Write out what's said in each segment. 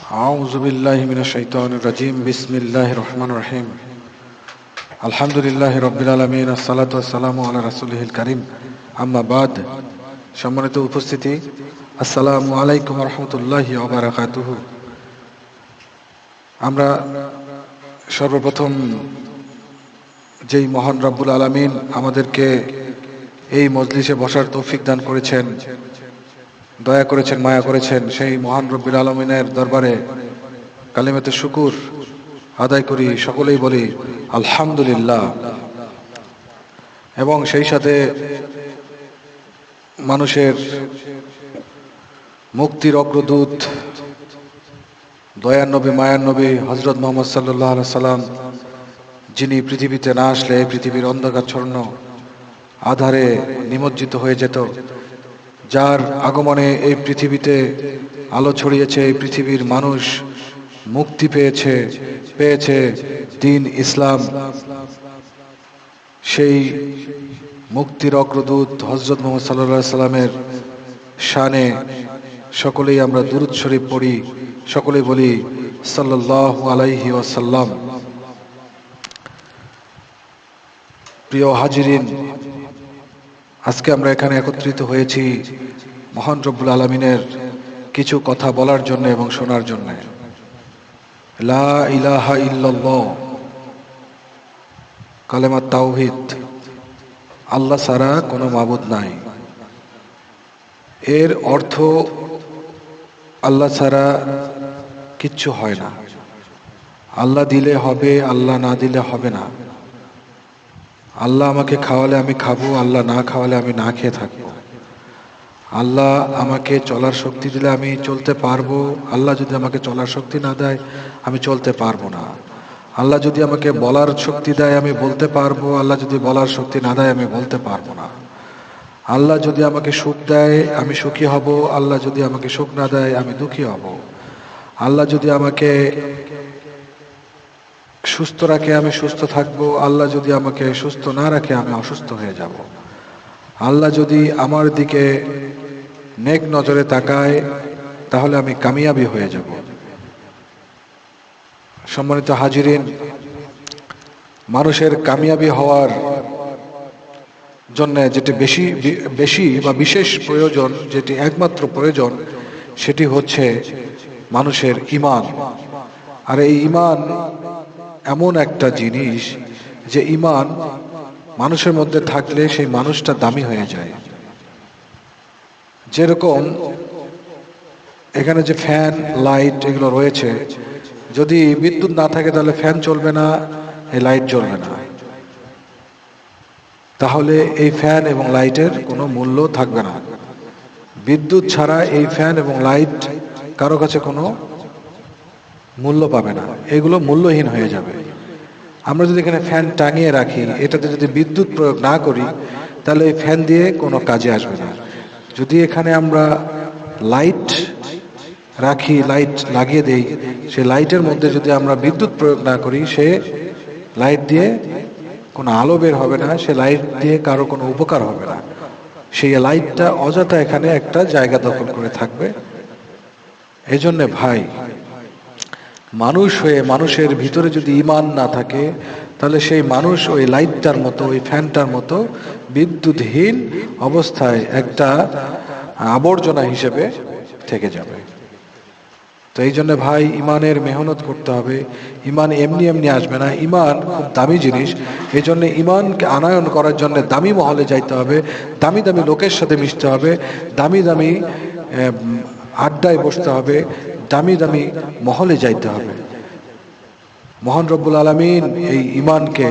أعوذ بالله من الشيطان الرجيم بسم الله الرحمن الرحيم الحمد لله رب العالمين الصلاة والسلام على رسوله الكريم أما بعد সম্মানিত উপস্থিতি আসসালামু আলাইকুম ওয়া রাহমাতুল্লাহি ওয়া বারাকাতুহু। আমরা সর্বপ্রথম যেই মহান রব্বুল আলামিন আমাদেরকে এই মজলিসে বসার তৌফিক দান করেছেন, দয়া করেছেন, মায়া করেছেন, সেই মহান রব্বুল আলামিনের দরবারে কালিমাতে শুকুর আদায় করি, সকলেই বলি আলহামদুলিল্লাহ। এবং সেই সাথে মানুষের মুক্তির অগ্রদূত দয়ার নবী মায়ার নবী হযরত মুহাম্মদ সাল্লাল্লাহু আলাইহি সাল্লাম, যিনি পৃথিবীতে না আসলে পৃথিবীর অন্ধকারচ্ছন্ন আধারে নিমজ্জিত হয়ে যেত, যার আগমনে এই পৃথিবীতে আলো ছড়িয়েছে, এই পৃথিবীর মানুষ মুক্তি পেয়েছে দ্বীন ইসলাম। সেই মুক্তির অগ্রদূত হযরত মুহাম্মদ সাল্লাল্লাহু আলাইহি সাল্লামের শানে সকলেই আমরা দুরূদ শরীফ পড়ি, সকলেই বলি সাল্লাল্লাহু আলাইহি ওয়াসাল্লাম। প্রিয় হাজিরিন, আজকে আমরা এখানে একত্রিত হয়েছি মহান রব্বুল আলামিনের কিছু কথা বলার জন্য এবং শোনার জন্য। লা ইলাহা ইল্লাল্লাহ, কালেমা তাওহীদ, আল্লাহ ছাড়া কোনো মাবুদ নাই। এর অর্থ আল্লাহ ছাড়া কিচ্ছু হয় না। আল্লাহ দিলে হবে, আল্লাহ না দিলে হবে না। আল্লাহ আমাকে খাওয়ালে আমি খাবো, আল্লাহ না খাওয়ালে আমি না খেয়ে থাকবো। আল্লাহ আমাকে চলার শক্তি দিলে আমি চলতে পারবো, আল্লাহ যদি আমাকে চলার শক্তি না দেয় আমি চলতে পারবো না। আল্লাহ যদি আমাকে বলার শক্তি দেয় আমি বলতে পারবো, আল্লাহ যদি বলার শক্তি না দেয় আমি বলতে পারবো না। আল্লাহ যদি আমাকে সুখ দেয় আমি সুখী হব, আল্লাহ যদি আমাকে সুখ না দেয় আমি দুঃখী হব। আল্লাহ যদি আমাকে সুস্থ রাখে আমি সুস্থ থাকবো, আল্লাহ যদি আমাকে সুস্থ না রাখে আমি অসুস্থ হয়ে যাব। আল্লাহ যদি আমার দিকে নেক নজরে তাকায় তাহলে আমি কামিয়াবি হয়ে যাব। সম্মানিত হাজিরিন, মানুষের কামিয়াবি হওয়ার জন্য যেটি বেশি বা বিশেষ প্রয়োজন, যেটি একমাত্র প্রয়োজন, সেটি হচ্ছে মানুষের ঈমান। আর এই ঈমান এমন একটা জিনিস যে ঈমান মানুষের মধ্যে থাকলে সেই মানুষটা দামি হয়ে যায়। যেরকম এখানে যে ফ্যান লাইট এগুলো রয়েছে, যদি বিদ্যুৎ না থাকে তাহলে ফ্যান চলবে না, এই লাইট জ্বলবে না, তাহলে এই ফ্যান এবং লাইটের কোনো মূল্য থাকবে না। বিদ্যুৎ ছাড়া এই ফ্যান এবং লাইট কারো কাছে কোনো মূল্য পাবে না, এগুলো মূল্যহীন হয়ে যাবে। আমরা যদি এখানে ফ্যান টাঙিয়ে রাখি, এটাতে যদি বিদ্যুৎ প্রয়োগ না করি তাহলে এই ফ্যান দিয়ে কোনো কাজে আসবে না। যদি এখানে আমরা লাইট রাখি, লাইট লাগিয়ে দেই, সেই লাইটের মধ্যে যদি আমরা বিদ্যুৎ প্রয়োগ না করি, সে লাইট দিয়ে কোনো আলো বের হবে না, সে লাইট দিয়ে কারো কোনো উপকার হবে না। সেই লাইটটা অযথা এখানে একটা জায়গা দখল করে থাকবে। এই জন্যে ভাই, মানুষ হয়ে মানুষের ভিতরে যদি ঈমান না থাকে তাহলে সেই মানুষ ওই লাইটটার মতো, ওই ফ্যানটার মতো বিদ্যুৎহীন অবস্থায় একটা আবর্জনা হিসেবে থেকে যাবে। তো এই জন্য ভাই, ঈমানের মেহনত করতে হবে। ঈমান এমনি এমনি আসবে না, ঈমান খুব দামি জিনিস। এই জন্য ঈমানকে আনয়ন করার জন্য দামি মহলে যাইতে হবে, দামি দামি লোকের সাথে মিশতে হবে, দামি দামি আড্ডায় বসতে হবে, দামি দামি মহলে যাইতে হবে। মহান রব্বুল আলামিন এই ঈমানকে,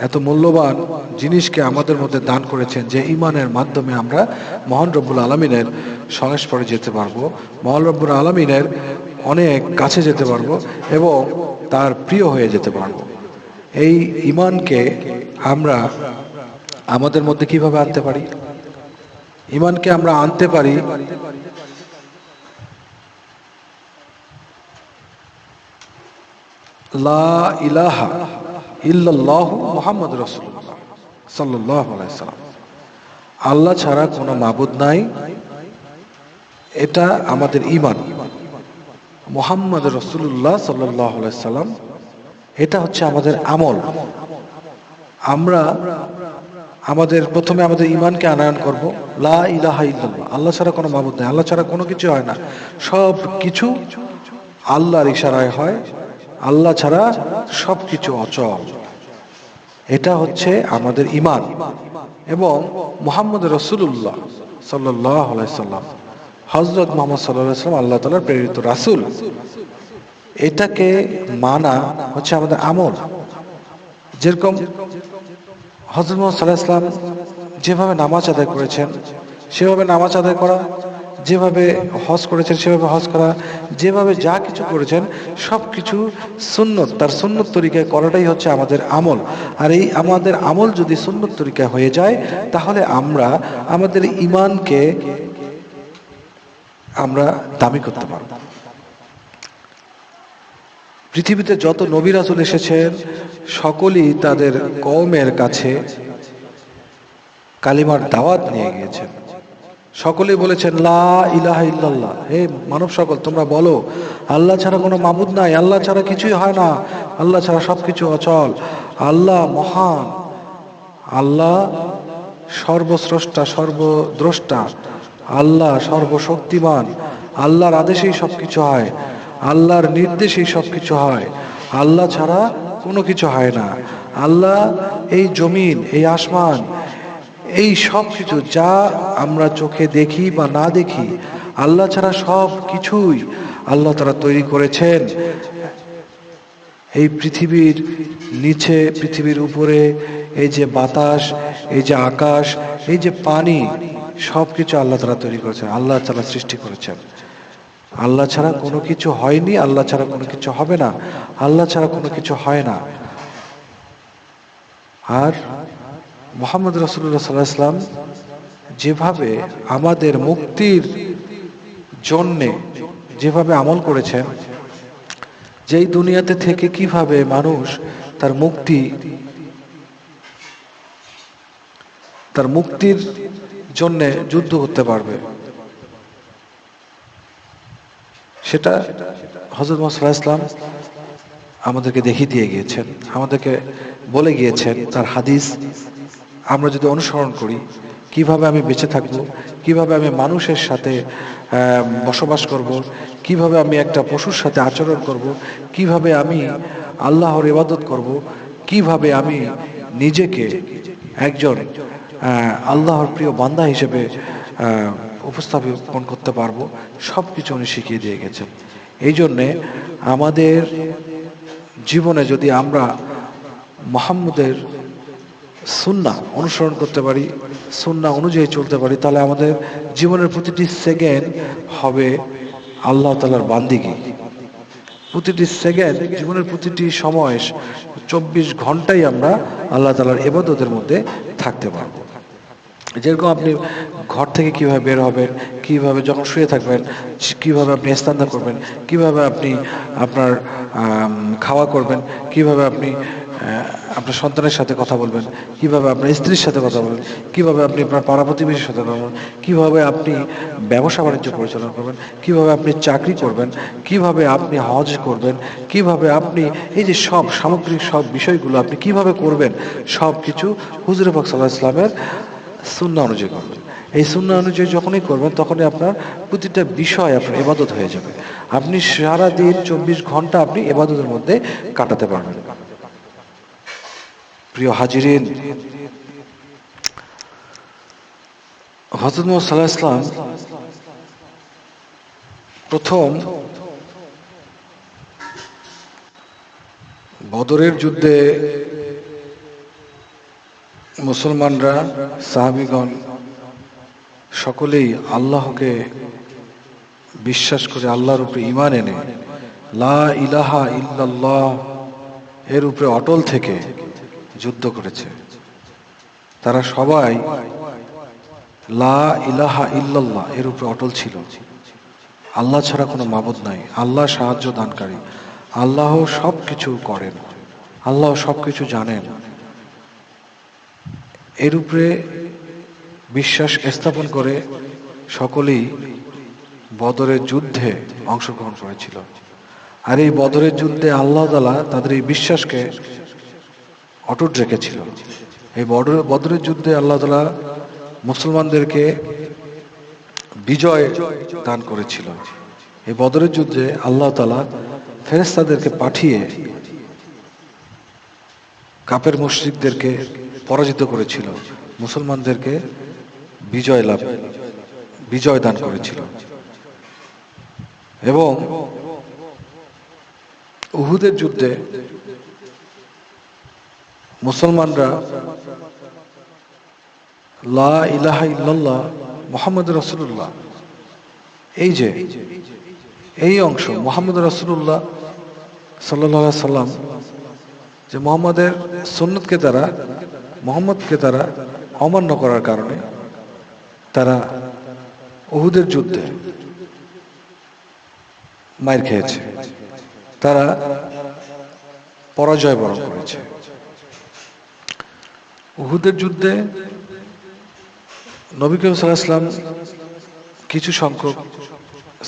এত মূল্যবান জিনিসকে আমাদের মধ্যে দান করেছেন যে ঈমানের মাধ্যমে আমরা মহান রব্বুল আলামিনের সংস্পর্শে যেতে পারবো, মহান রব্বুল আলামিনের অনেক কাছে যেতে পারবো এবং তার প্রিয় হয়ে যেতে পারবো। এই ঈমানকে আমরা আমাদের মধ্যে কিভাবে আনতে পারি? ঈমানকে আমরা আনতে পারি লা ইলাহা ইল্লাল্লাহু মুহাম্মাদুর রাসূলুল্লাহ সাল্লাল্লাহু আলাইহি সাল্লাম, আল্লাহ ছাড়া কোনো মাবুদ নাই, এটা আমাদের ঈমান। মুহাম্মদ রাসূলুল্লাহ সাল্লাল্লাহু আলাইহি সাল্লাম, এটা হচ্ছে আমাদের আমল। আমরা প্রথমে আমাদের ঈমানকে আনয়ন করব, লা ইলাহা ইল্লাল্লাহ, আল্লাহ ছাড়া কোনো মাবুদ নেই, আল্লাহ ছাড়া কোনো কিছু হয় না, সব কিছু আল্লাহর ইশারায় হয়, আল্লাহ ছাড়া সব কিছু অচল। এটা হচ্ছে আমাদের ঈমান। এবং মুহাম্মদ রাসূলুল্লাহ সাল্লাল্লাহু আলাইহি সাল্লাম, হযরত মুহাম্মদ সাল্লাল্লাহু আলাইহি সাল্লাম আল্লাহ তাআলার প্রেরিত রাসূল, এটাকে মানা হচ্ছে আমাদের আমল। যেরকম হযরত মুহাম্মদ সাল্লাল্লাহু আলাইহি সাল্লাম যেভাবে নামাজ আদায় করেছেন সেভাবে নামাজ আদায় করা, যেভাবে হজ করেছেন সেভাবে হজ করা, যেভাবে যা কিছু করেছেন সব কিছু সুন্নত, তার সুন্নত তরিকায় করাটাই হচ্ছে আমাদের আমল। আর এই আমাদের আমল যদি সুন্নত তরিকায় হয়ে যায়, তাহলে আমরা আমাদের ঈমানকে আমরা দামি করতে পারব। পৃথিবীতে যত নবী রাসূল এসেছেন সকলেই তাদের কওমের কাছে কালিমার দাওয়াত নিয়ে গিয়েছেন। সকলেই বলেছেন লা ইলাহা ইল্লাল্লাহ, হে মানব সকল তোমরা বলো আল্লাহ ছাড়া কোনো মাবুদ নাই, আল্লাহ ছাড়া কিছুই হয় না, আল্লাহ ছাড়া সবকিছু অচল, আল্লাহ মহান, আল্লাহ সর্বস্রষ্টা সর্বদ্রষ্টা, আল্লাহ সর্বশক্তিমান, আল্লাহর আদেশেই সবকিছু হয়, আল্লাহর নির্দেশেই সবকিছু হয়, আল্লাহ ছাড়া কোনো কিছু হয় না। আল্লাহ এই জমিন, এই আসমান, এই সব কিছু যা আমরা চোখে দেখি বা না দেখি, আল্লাহ ছাড়া সব কিছুই আল্লাহ তাআলা তৈরি করেছেন। এই পৃথিবীর নিচে, পৃথিবীর উপরে, এই যে বাতাস, এই যে আকাশ, এই যে পানি, সব কিছু আল্লাহ তাআলা তৈরি করেছেন, আল্লাহ তাআলা সৃষ্টি করেছেন। আল্লাহ ছাড়া কোনো কিছু হয়নি, আল্লাহ ছাড়া কোনো কিছু হবে না, আল্লাহ ছাড়া কোনো কিছু হয় না। আর মুহাম্মদ রাসূলুল্লাহ সাল্লাল্লাহু আলাইহি ওয়াসাল্লাম যেভাবে আমাদের মুক্তির জন্যে যেভাবে আমল করেছেন, যেই দুনিয়াতে থেকে কিভাবে মানুষ তার মুক্তির জন্যে যুদ্ধ করতে পারবে, সেটা হযরত মুহাম্মদ সাল্লাল্লাহু আলাইহি ওয়াসাল্লাম আমাদেরকে দেখিয়ে দিয়ে গিয়েছেন, আমাদেরকে বলে গিয়েছেন। তার হাদিস আমরা যদি অনুসরণ করি, কিভাবে আমি বেঁচে থাকব, কিভাবে আমি মানুষের সাথে বসবাস করব, কিভাবে আমি একটা পশুর সাথে আচরণ করব, কিভাবে আমি আল্লাহর ইবাদত করব, কিভাবে আমি নিজেকে একজন আল্লাহর প্রিয় বান্দা হিসেবে উপস্থাপন করতে পারবো, সব কিছু উনি শিখিয়ে দিয়ে গেছেন। এই জন্যে আমাদের জীবনে যদি আমরা মুহাম্মদের সুন্নাহ অনুসরণ করতে পারি, সুন্নাহ অনুযায়ী চলতে পারি, তাহলে আমাদের জীবনের প্রতিটি সেকেন্ড হবে আল্লাহ তাআলার বান্দিগি। প্রতিটি সেকেন্ড, জীবনের প্রতিটি সময় 24 ঘন্টাই আমরা আল্লাহ তাআলার ইবাদতের মধ্যে থাকতে পারবো। যেরকম আপনি ঘর থেকে কিভাবে বের হবেন, কিভাবে যখন শুয়ে থাকবেন, কিভাবে আপনি ইস্তেঞ্জা করবেন, কিভাবে আপনি আপনার খাওয়া করবেন, কিভাবে আপনি আপনার সন্তানের সাথে কথা বলবেন, কিভাবে আপনার স্ত্রীর সাথে কথা বলবেন, কিভাবে আপনি আপনার পাড়া প্রতিবেশীর সাথে কথা বলবেন, কিভাবে আপনি ব্যবসা বাণিজ্য পরিচালনা করবেন, কিভাবে আপনি চাকরি করবেন, কিভাবে আপনি হজ করবেন, কিভাবে আপনি এই যে সব সামগ্রিক সব বিষয়গুলো আপনি কিভাবে করবেন, সব কিছু হুজুর পাক সাল্লাল্লাহু আলাইহি ওয়াসাল্লামের সুন্নাহ অনুযায়ী করবেন। এই সুন্নাহ অনুযায়ী যখনই করবেন, তখনই আপনার প্রতিটা বিষয় আপনার ইবাদত হয়ে যাবে। আপনি সারা দিন 24 ঘন্টা আপনি ইবাদতের মধ্যে কাটাতে পারবেন। প্রিয় হাজিরিন, হযরত মুহাম্মদ সাল্লাল্লাহু আলাইহি ওয়াসাল্লাম প্রথম বদরের যুদ্ধে মুসলমানরা, সাহাবীগণ সকলেই আল্লাহকে বিশ্বাস করে, আল্লাহর উপরে ঈমান এনে লা ইলাহা ইল্লাল্লাহ এর উপরে অটল থেকে যুদ্ধ করেছে। তারা সবাই লা ইলাহা ইল্লাল্লাহ এর উপরে অটল ছিল। আল্লাহ ছাড়া কোনো মাবুদ নাই, আল্লাহ সাহায্য দানকারী, আল্লাহ সব কিছু করেন, আল্লাহ সব কিছু জানেন, এর উপরে বিশ্বাস স্থাপন করে সকলেই বদরের যুদ্ধে অংশগ্রহণ করেছিল। আর এই বদরের যুদ্ধে আল্লাহ তাআলা তাদের এই বিশ্বাসকে অটুট রেখেছিল। এই বদরের যুদ্ধে আল্লাহ তাআলা মুসলমানদেরকে বিজয় দান করেছিল। এই বদরের যুদ্ধে আল্লাহ তাআলা ফেরেশতাদেরকে পাঠিয়ে কাফের মুশরিকদেরকে পরাজিত করেছিল, মুসলমানদেরকে বিজয় দান করেছিল। এবং উহুদের যুদ্ধে মুসলমানরা লা ইলাহা ইল্লাল্লাহ মুহাম্মাদুর রাসূলুল্লাহ, এই অংশ মুহাম্মদ রাসূলুল্লাহ সাল্লাল্লাহু আলাইহি সাল্লাম, যে মুহাম্মদকে তারা অমান্য করার কারণে তারা উহুদের যুদ্ধে মাইর খেয়েছে, তারা পরাজয় বরণ করেছে। উহুদের যুদ্ধে নবী করিম সাল্লাল্লাহু আলাইহি ওয়াসাল্লাম কিছু সংখ্যক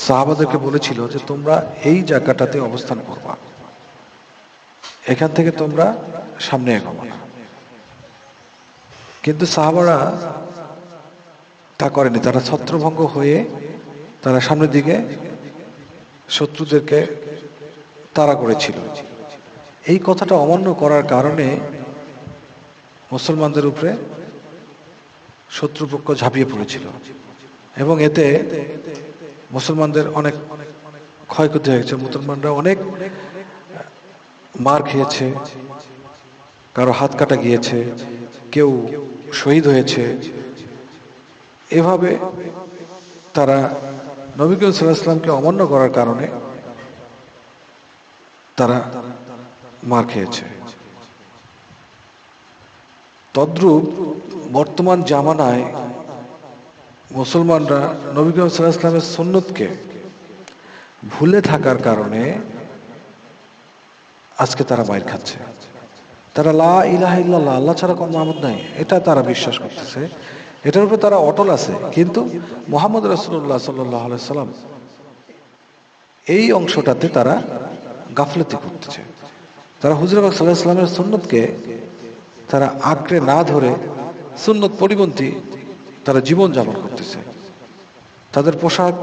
সাহাবাদেরকে বলেছিল যে তোমরা এই জায়গাটাতে অবস্থান করবা, এখান থেকে তোমরা সামনে এগোবা না। কিন্তু সাহাবারা তা করেনি, তারা ছত্রভঙ্গ হয়ে তারা সামনের দিকে শত্রুদেরকে তাড়া করেছিল। এই কথাটা অমান্য করার কারণে মুসলমানদের উপরে শত্রুপক্ষ ঝাঁপিয়ে পড়েছিল এবং এতে মুসলমানদের অনেক ক্ষয়ক্ষতি হয়েছে। মুসলমানরা অনেক মার খেয়েছে, কারো হাত কাটা গিয়েছে, কেউ শহীদ হয়েছে। এভাবে তারা নবী করিম সাল্লাল্লাহু আলাইহি ওয়াসাল্লামকে অমান্য করার কারণে তারা মার খেয়েছে। তদ্রূপ বর্তমান জামানায় মুসলমানরা নবী করিম সাল্লাল্লাহু আলাইহি ওয়াসাল্লামের সুন্নতকে ভুলে থাকার কারণে আজকে তারা মাইর খাচ্ছে। তারা লা ইলাহা ইল্লাল্লাহ, আল্লাহ ছাড়া কোনো মাবুদ নাই, এটা তারা বিশ্বাস করতেছে, এটার উপরে তারা অটল আছে। কিন্তু মুহাম্মদ রাসূলুল্লাহ সাল্লাল্লাহু আলাইহি সাল্লাম এই অংশটাতে তারা গাফলতি করতেছে। তারা হুজুর পাক সাল্লাল্লাহু আলাইহি সাল্লামের সুন্নতকে তারা আঁকড়ে না ধরে সুন্নত পরিপন্থী তারা জীবন যাপন করতেছে। তাদের পোশাক,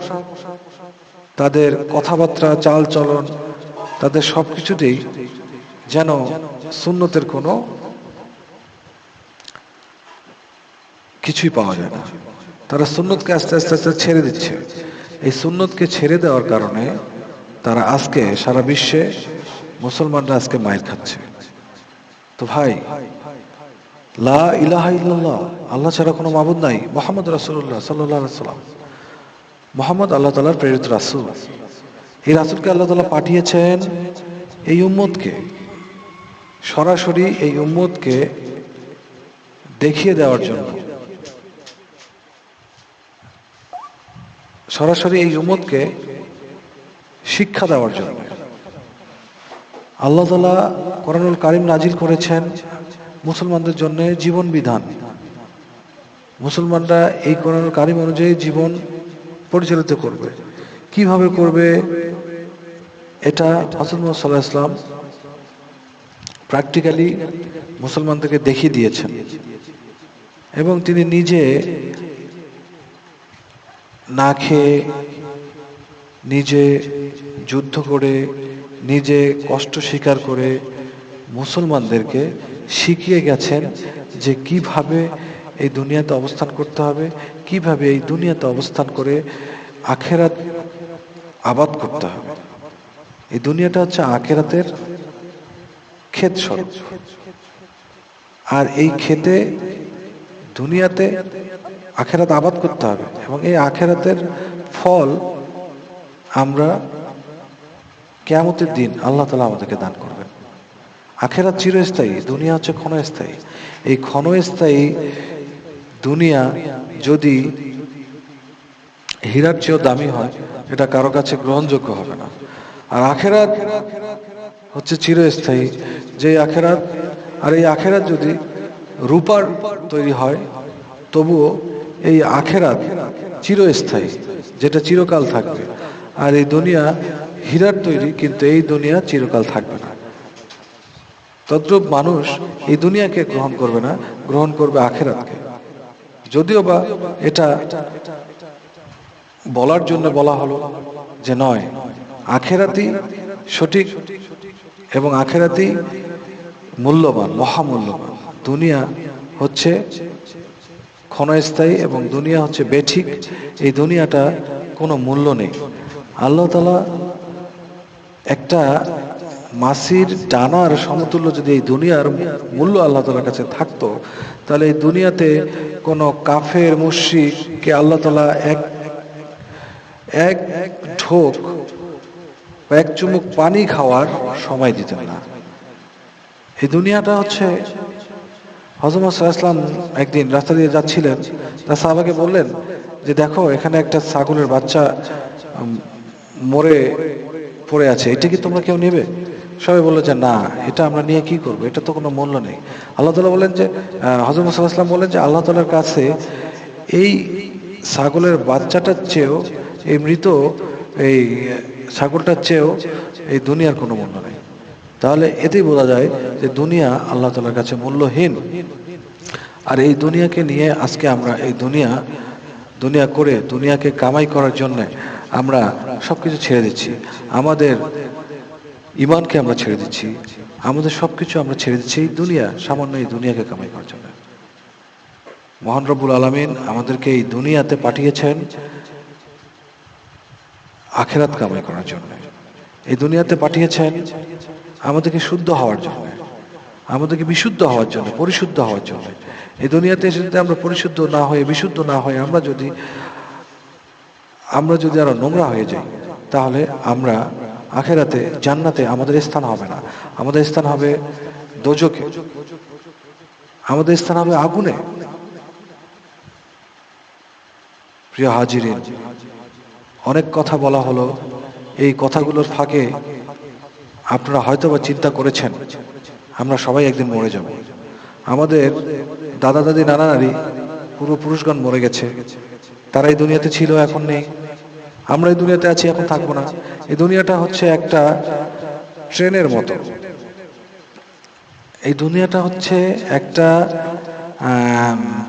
তাদের কথাবার্তা, চাল চলন, তাদের সবকিছুতেই যেন সুন্নতের কোনো কিছুই পাওয়া যায় না। তারা সুন্নতকে আস্তে আস্তে আস্তে ছেড়ে দিচ্ছে। এই সুন্নতকে ছেড়ে দেওয়ার কারণে তারা আজকে সারা বিশ্বে মুসলমানরা আজকে মাইর খাচ্ছে। তো ভাই, লা ইলাহা ইল্লাল্লাহ, আল্লাহ ছাড়া কোনো মাবুদ নাই, মুহাম্মদ রাসূলুল্লাহ সাল্লাল্লাহু আলাইহি ওয়াসাল্লাম, মুহাম্মদ আল্লাহ তাআলার প্রেরিত রাসূল। এই রাসূলকে আল্লাহ তাআলা পাঠিয়েছেন এই উম্মতকে, সরাসরি এই উম্মতকে দেখিয়ে দেওয়ার জন্য, সরাসরি এই উম্মতকে শিক্ষা দেওয়ার জন্য। আল্লাহ তাআলা কোরআনুল কারীম নাজিল করেছেন মুসলমানদের জন্য জীবন বিধান। মুসলমানরা এই কোরআনুল কারীম অনুযায়ী জীবন পরিচালিত করবে। কিভাবে করবে এটা হযরত মুহাম্মদ সাল্লাল্লাহু আলাইহি ওয়াসাল্লাম প্র্যাকটিক্যালি মুসলমানদেরকে দেখিয়ে দিয়েছেন এবং তিনি নিজে না খেয়ে, নিজে যুদ্ধ করে, নিজে কষ্ট স্বীকার করে মুসলমানদেরকে শিখিয়ে গেছেন যে কিভাবে এই দুনিয়াতে অবস্থান করতে হবে, কিভাবে এই দুনিয়াতে অবস্থান করে আখিরাত আবাদ করতে হবে। এই দুনিয়াটা হচ্ছে আখিরাতের ক্ষেত স্বরূপ, আর এই ক্ষেতে দুনিয়াতে আখিরাত আবাদ করতে হবে এবং এই আখিরাতের ফল আমরা কিয়ামতের দিন আল্লাহ তাআলা আমাদেরকে দান করবেন। আখিরাত চিরস্থায়ী, দুনিয়া হচ্ছে ক্ষণস্থায়ী। এই ক্ষণস্থায়ী দুনিয়া যদি হীরার চেয়েও দামি হয়, এটা কারো কাছে গ্রহণযোগ্য হবে না। আর আখিরাত হচ্ছে চিরস্থায়ী, যে আখিরাত, আর এই আখিরাত যদি রূপার তৈরি হয় তবুও এই আখিরাত চিরস্থায়ী, যেটা চিরকাল থাকবে। আর এই দুনিয়া হীরার তৈরি, কিন্তু এই দুনিয়া চিরকাল থাকবে না। তদ্রূপ মানুষ এই দুনিয়াকে গ্রহণ করবে না, গ্রহণ করবে আখেরাতকে। যদিও বা এটা বলার জন্য বলা হলো যে নয়, আখেরাতি সঠিক এবং আখেরাতি মূল্যবান, মহামূল্যবান। দুনিয়া হচ্ছে ক্ষণস্থায়ী এবং দুনিয়া হচ্ছে বেঠিক। এই দুনিয়াটা কোনো মূল্য নেই। আল্লাহ তাআলা একটা মাছির ডানার সমতুল্য যদি এই দুনিয়ার মূল্য আল্লাহ তাআলার কাছে থাকতো, তাহলে এই দুনিয়াতে কোনো কাফের মুশরিককে আল্লাহ তাআলা এক ঢোক বা এক চুমুক পানি খাওয়ার সময় দিতেন না। এই দুনিয়াটা হচ্ছে, হযরত মুহাম্মদ সাল্লাল্লাহু আলাইহি ওয়াসাল্লাম একদিন রাস্তা দিয়ে যাচ্ছিলেন, তার সাহাবাকে বললেন যে দেখো, এখানে একটা ছাগলের বাচ্চা মরে পড়ে আছে, এটা কি তোমরা কেউ নেবে? সবাই বললো যে না, এটা আমরা নিয়ে কি করবো, এটা তো কোনো মূল্য নেই। আল্লাহ তাআলা বলেন যে, হযরত মুহাম্মদ সাল্লাল্লাহু আলাইহি ওয়াসাল্লাম বলেন যে আল্লাহ তাআলার কাছে এই ছাগলের বাচ্চাটার চেয়েও, এই মৃত এই ছাগলটার চেয়েও এই দুনিয়ার কোনো মূল্য নেই। তাহলে এতেই বোঝা যায় যে দুনিয়া আল্লাহ তাআলার কাছে মূল্যহীন। আর এই দুনিয়াকে নিয়ে আজকে আমরা এই দুনিয়া করে দুনিয়াকে কামাই করার জন্য আমরা সবকিছু ছেড়ে দিচ্ছি। আমাদের ইমানকে আমরা ছেড়ে দিচ্ছি, আমাদের সবকিছু আমরা ছেড়ে দিচ্ছি এই দুনিয়া, সামান্য এই দুনিয়াকে কামাই করার জন্য। মহান রব্বুল আলামিন আমাদেরকে এই দুনিয়াতে পাঠিয়েছেন আখিরাত কামাই করার জন্য। এই দুনিয়াতে পাঠিয়েছেন আমাদেরকে শুদ্ধ হওয়ার জন্য, আমাদেরকে বিশুদ্ধ হওয়ার জন্য, পরিশুদ্ধ হওয়ার জন্য। এই দুনিয়াতে এসে যদি আমরা পরিশুদ্ধ না হয়ে, বিশুদ্ধ না হয়ে আমরা যদি আরো নোংরা হয়ে যাই, তাহলে আমরা আখিরাতে, জান্নাতে আমাদের স্থান হবে না। আমাদের স্থান হবে দোজখে, আমাদের স্থান হবে আগুনে। প্রিয় হাজিরিন, অনেক কথা বলা হলো। এই কথাগুলোর ফাঁকে আপনারা হয়তোবা চিন্তা করেছেন আমরা সবাই একদিন মরে যাব। আমাদের দাদা দাদি, নানা নারী, পূর্বপুরুষগণ মরে গেছে, তারা এই দুনিয়াতে ছিল, এখন নেই। আমরা এই দুনিয়াতে আছি, এখন থাকবো না। এই দুনিয়াটা হচ্ছে একটা ট্রেনের মতো। এই দুনিয়াটা হচ্ছে একটা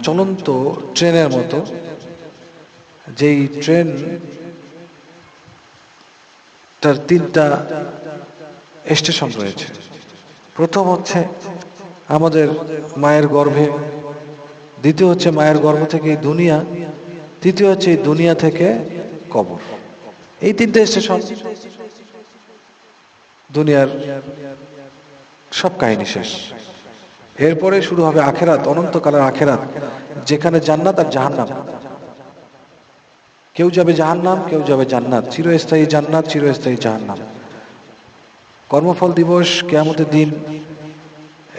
চলন্ত ট্রেনের মতো, যেই ট্রেন তার 3টা স্টেশন রয়েছে। প্রথম হচ্ছে আমাদের মায়ের গর্ভে, দ্বিতীয় হচ্ছে মায়ের গর্ভ থেকে এই দুনিয়া, তৃতীয় হচ্ছে এই দুনিয়া থেকে কবর। এই 3টে স্টেশন, দুনিয়ার সব কাহিনী শেষ। এরপরে শুরু হবে আখেরাত, অনন্তকালের আখেরাত, যেখানে জান্নাত আর জাহান্নাম। কেউ যাবে জাহান্নাম, কেউ যাবে জান্নাত। চিরস্থায়ী জান্নাত, চিরস্থায়ী জাহান্নাম। কর্মফল দিবস, কিয়ামতের দিন,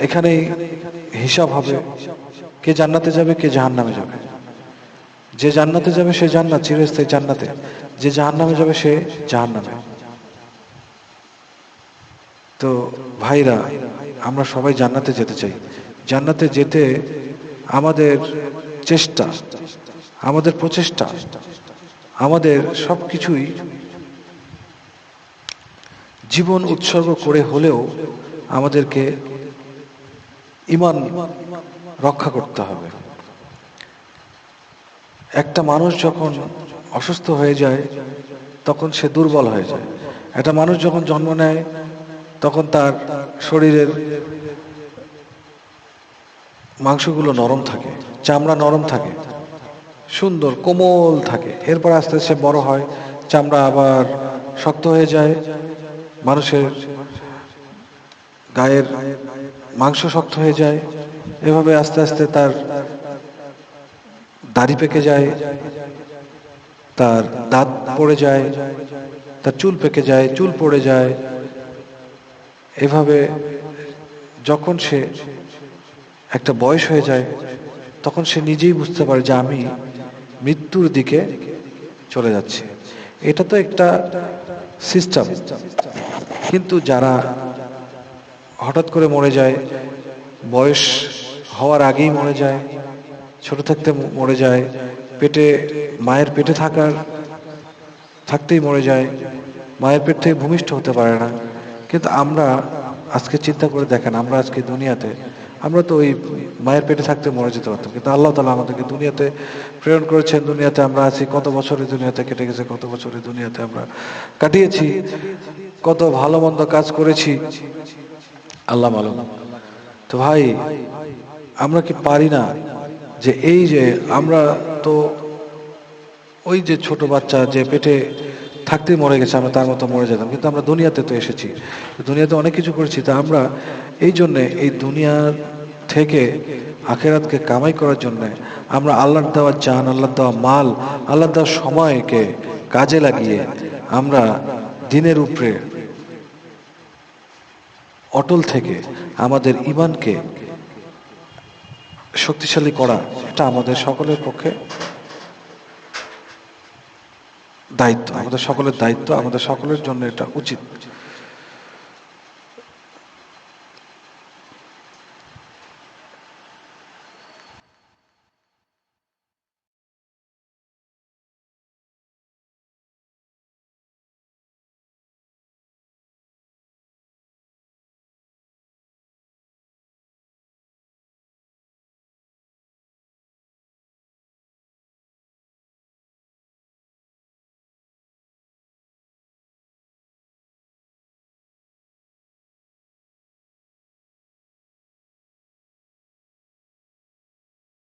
এখানেই হিসাব হবে, কে জান্নাতে যাবে, কে জাহান্নামে যাবে। যে জান্নাতে যাবে সে জান্নাত, চিরস্থায়ী জান্নাতে। যে জাহান্নামে যাবে সে জাহান্নামে। তো ভাইরা, আমরা সবাই জান্নাতে যেতে চাই। জান্নাতে যেতে আমাদের চেষ্টা, আমাদের প্রচেষ্টা, আমাদের সবকিছুই জীবন উৎসর্গ করে হলেও আমাদেরকে ঈমান রক্ষা করতে হবে। একটা মানুষ যখন অসুস্থ হয়ে যায় তখন সে দুর্বল হয়ে যায়। একটা মানুষ যখন জন্ম নেয় তখন তার শরীরের মাংসগুলো নরম থাকে, চামড়া নরম থাকে, সুন্দর কোমল থাকে। এরপর আস্তে আস্তে বড় হয়, চামড়া আবার শক্ত হয়ে যায়, মানুষের গায়ের মাংস শক্ত হয়ে যায়। এভাবে আস্তে আস্তে তার দাড়ি পেকে যায়, তার দাঁত পড়ে যায়, তার চুল পেকে যায়, চুল পড়ে যায়। এভাবে যখন সে একটা বয়স হয়ে যায় তখন সে নিজেই বুঝতে পারে যে আমি মৃত্যুর দিকে চলে যাচ্ছি। এটা তো একটা সিস্টেম। কিন্তু যারা হঠাৎ করে মরে যায়, বয়স হওয়ার আগেই মরে যায়, ছোট থাকতে মরে যায়, মায়ের পেটে থাকতেই মরে যায়, মায়ের পেট থেকে ভূমিষ্ঠ হতে পারে না। কিন্তু আমরা আজকে চিন্তা করে দেখেন, আমরা আজকে দুনিয়াতে, আমরা তো ওই মায়ের পেটে থাকতে মরে যেতে পারতাম, কিন্তু আল্লাহ তাআলা আমাদেরকে দুনিয়াতে প্রেরণ করেছেন। দুনিয়াতে আমরা আছি, কত বছরের দুনিয়াতে কেটে গেছে, কত বছরের দুনিয়াতে আমরা কাটিয়েছি, কত ভালো মন্দ কাজ করেছি, আল্লাহ মালুম। তো ভাই, আমরা কি পারি না যে এই যে আমরা তো ওই যে ছোট বাচ্চা যে পেটে থাকতেই মরে গেছে, আমরা তার মতো মরে যেতাম, কিন্তু আমরা দুনিয়াতে তো এসেছি, দুনিয়াতে অনেক কিছু করেছি। তা আমরা এই জন্যে এই দুনিয়ার থেকে আখেরাতকে কামাই করার জন্য আমরা আল্লাহর দেওয়া জান, আল্লাহর দেওয়া মাল, আল্লাহর দেওয়া সময়কে কাজে লাগিয়ে আমরা দিনের উপরে অটল থেকে আমাদের ঈমানকে শক্তিশালী করা, এটা আমাদের সকলের পক্ষে দায়িত্ব, আমাদের সকলের দায়িত্ব, আমাদের সকলের জন্য এটা উচিত।